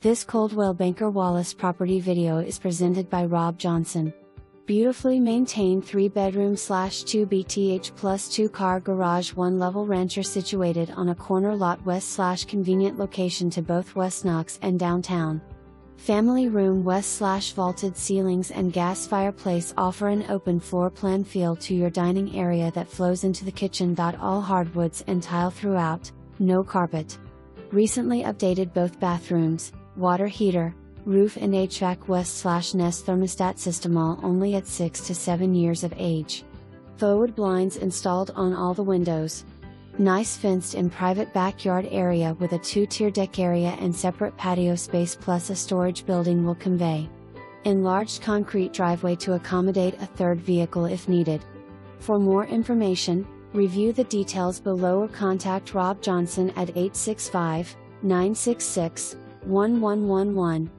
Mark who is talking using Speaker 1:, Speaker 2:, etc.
Speaker 1: This Coldwell Banker Wallace property video is presented by Rob Johnson. Beautifully maintained 3-bedroom/2 BTH plus 2-car garage 1-level rancher situated on a corner lot west/convenient location to both West Knox and downtown. Family room west/vaulted ceilings and gas fireplace offer an open floor plan feel to your dining area that flows into the kitchen.All hardwoods and tile throughout, no carpet. Recently updated both bathrooms, water heater, roof and HVAC west/nest thermostat systemall only at 6 to 7 years of age. Faux wood blinds installed on all the windows. Nice fenced-in private backyard area with a 2-tier deck area and separate patio space plus a storage building will convey. Enlarged concrete driveway to accommodate a third vehicle if needed. For more information, review the details below or contact Rob Johnson at 865-966-1111.